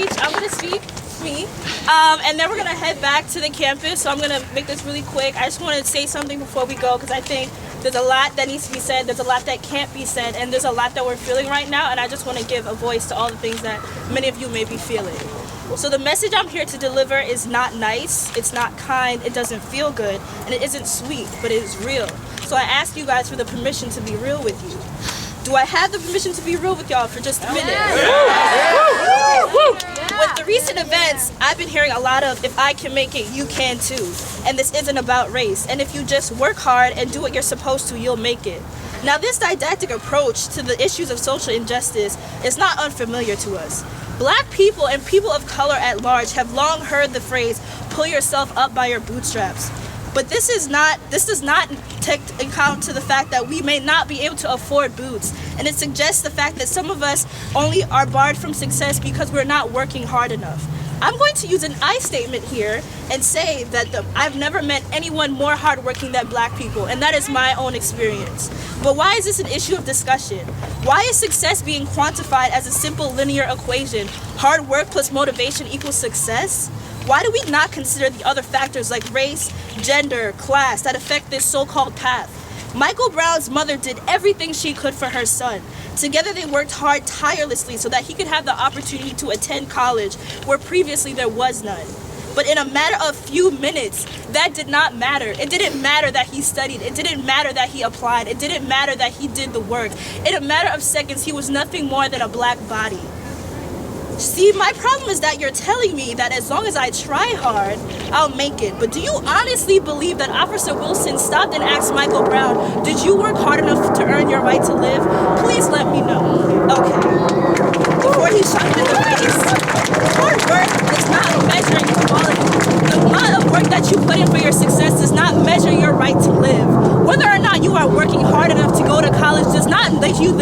speak, me, and then we're gonna head back to the campus. So I'm gonna make this really quick. I just want to say something before we go because I think there's a lot that needs to be said. There's a lot that can't be said, and there's a lot that we're feeling right now. And I just want to give a voice to all the things that many of you may be feeling. So the message I'm here to deliver is not nice, it's not kind, it doesn't feel good, and it isn't sweet, but it is real. So I ask you guys for the permission to be real with you. Do I have the permission to be real with y'all for just a minute? With the recent events, I've been hearing a lot of, if I can make it, you can too. And this isn't about race. And if you just work hard and do what you're supposed to, you'll make it. Now, this didactic approach to the issues of social injustice is not unfamiliar to us. Black people and people of color at large have long heard the phrase, pull yourself up by your bootstraps. But this does not take account to the fact that we may not be able to afford boots. And it suggests the fact that some of us only are barred from success because we're not working hard enough. I'm going to use an I statement here and say that I've never met anyone more hardworking than black people, and that is my own experience. But why is this an issue of discussion? Why is success being quantified as a simple linear equation? Hard work plus motivation equals success? Why do we not consider the other factors like race, gender, class that affect this so-called path? Michael Brown's mother did everything she could for her son. Together they worked hard tirelessly so that he could have the opportunity to attend college where previously there was none. But in a matter of few minutes, that did not matter. It didn't matter that he studied. It didn't matter that he applied. It didn't matter that he did the work. In a matter of seconds, he was nothing more than a black body. See, my problem is that you're telling me that as long as I try hard, I'll make it. But do you honestly believe that Officer Wilson stopped and asked Michael Brown, did you work hard enough to earn your right to live? Please let me know. Okay. Before he shot him in the face, hard work is not measuring quality. The amount of work that you put in for your success does not measure your right to live. Whether or not you are working hard enough to go to college does not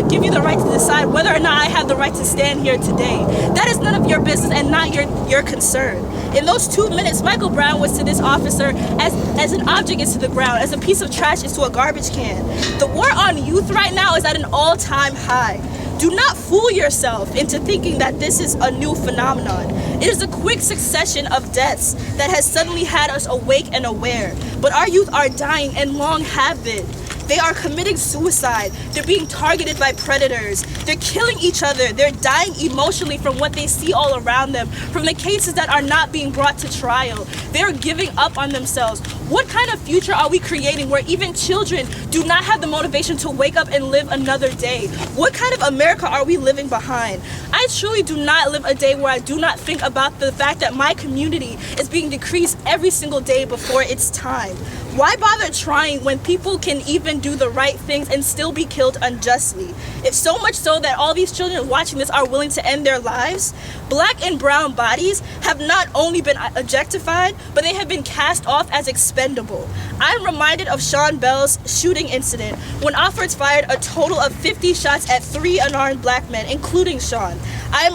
give you the right to decide whether or not I have the right to stand here today. That is none of your business and not your concern. In those 2 minutes, Michael Brown was to this officer as an object is to the ground, as a piece of trash is to a garbage can. The war on youth right now is at an all-time high. Do not fool yourself into thinking that this is a new phenomenon. It is a quick succession of deaths that has suddenly had us awake and aware. But our youth are dying and long have been. They are committing suicide. They're being targeted by predators. They're killing each other. They're dying emotionally from what they see all around them, from the cases that are not being brought to trial. They're giving up on themselves. What kind of future are we creating where even children do not have the motivation to wake up and live another day? What kind of America are we living behind? I truly do not live a day where I do not think about the fact that my community is being decreased every single day before its time. Why bother trying when people can even do the right things and still be killed unjustly? If so much so that all these children watching this are willing to end their lives, black and brown bodies have not only been objectified, but they have been cast off as expendable. I'm reminded of Shawn Bell's shooting incident when officers fired a total of 50 shots at 3 unarmed black men, including Shawn. I'm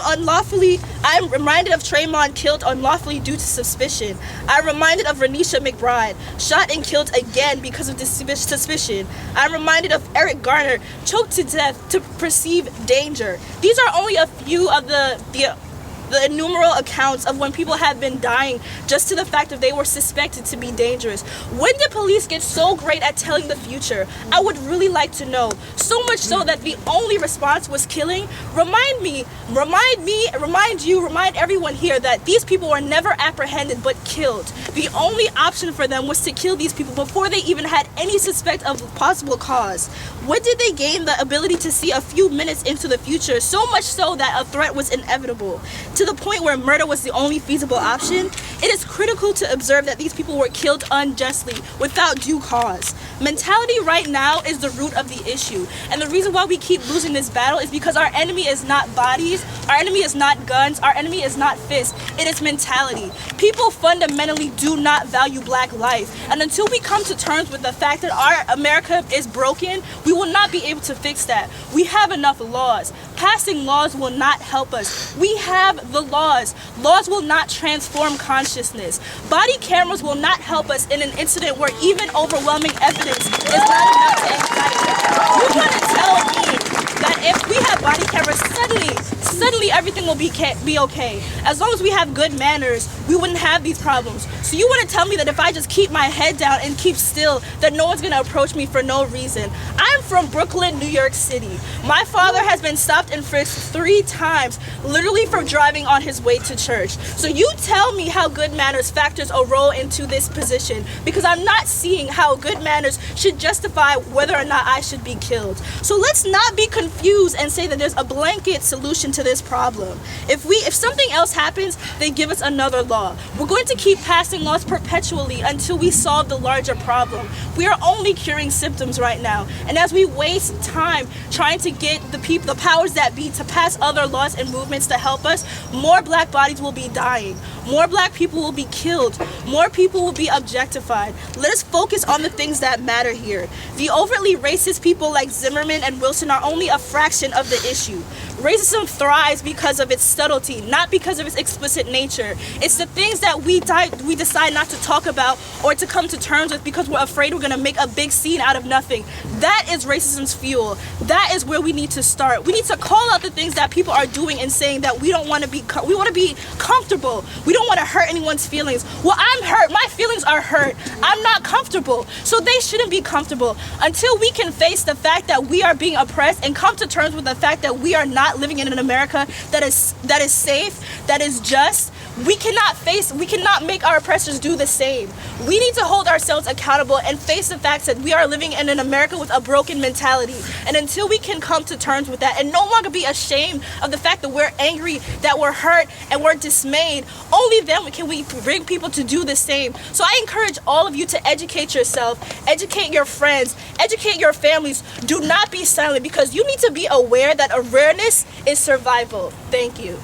reminded of Trayvon killed unlawfully due to suspicion. I'm reminded of Rekia Boyd, shot and killed again because of suspicion. I'm reminded of Eric Garner, choked to death to perceive danger. These are only a few of the innumerable accounts of when people have been dying just to the fact that they were suspected to be dangerous. When did police get so great at telling the future? I would really like to know. So much so that the only response was killing. Remind everyone here that these people were never apprehended but killed. The only option for them was to kill these people before they even had any suspect of possible cause. When did they gain the ability to see a few minutes into the future, so much so that a threat was inevitable? To the point where murder was the only feasible option? It is critical to observe that these people were killed unjustly, without due cause. Mentality right now is the root of the issue. And the reason why we keep losing this battle is because our enemy is not bodies, our enemy is not guns, our enemy is not fists, it is mentality. People fundamentally do not value black life. And until we come to terms with the fact that our America is broken, we will not be able to fix that. We have enough laws. Passing laws will not help us. We have the laws. Laws will not transform consciousness. Body cameras will not help us in an incident where even overwhelming evidence is not enough to indict. You want to tell me that if we have body cameras, suddenly everything will be okay. As long as we have good manners, we wouldn't have these problems. So you want to tell me that if I just keep my head down and keep still, that no one's going to approach me for no reason? I'm from Brooklyn, New York City. My father has been stopped and frisked 3 times, literally for driving on his way to church. So you tell me how good manners factors a role into this position, because I'm not seeing how good manners should justify whether or not I should be killed. So let's not be confused and say that there's a blanket solution to this problem. If something else happens, then give us another law. We're going to keep passing laws perpetually until we solve the larger problem. We are only curing symptoms right now, and as we waste time trying to get the powers that be to pass other laws and movements to help us, more black bodies will be dying, more black people will be killed, more people will be objectified. Let us focus on the things that matter here. The overtly racist people like Zimmerman and Wilson are only a fraction of the issue. Racism thrives because of its subtlety, not because of its explicit nature. It's the things that we decide not to talk about or to come to terms with because we're afraid we're going to make a big scene out of nothing. That is racism's fuel. That is where we need to start. We need to call out the things that people are doing and saying that we want to be comfortable. We don't want to hurt anyone's feelings. Well, I'm hurt. My feelings are hurt. I'm not comfortable. So they shouldn't be comfortable. Until we can face the fact that we are being oppressed and come to terms with the fact that we are not living in an America that is safe, that is just, we cannot make our oppressors do the same. We need to hold ourselves accountable and face the fact that we are living in an America with a broken mentality. And until we can come to terms with that and no longer be ashamed of the fact that we're angry, that we're hurt, and we're dismayed, only then can we bring people to do the same. So I encourage all of you to educate yourself, educate your friends, educate your families. Do not be silent, because you need to be aware that awareness is survival. Thank you.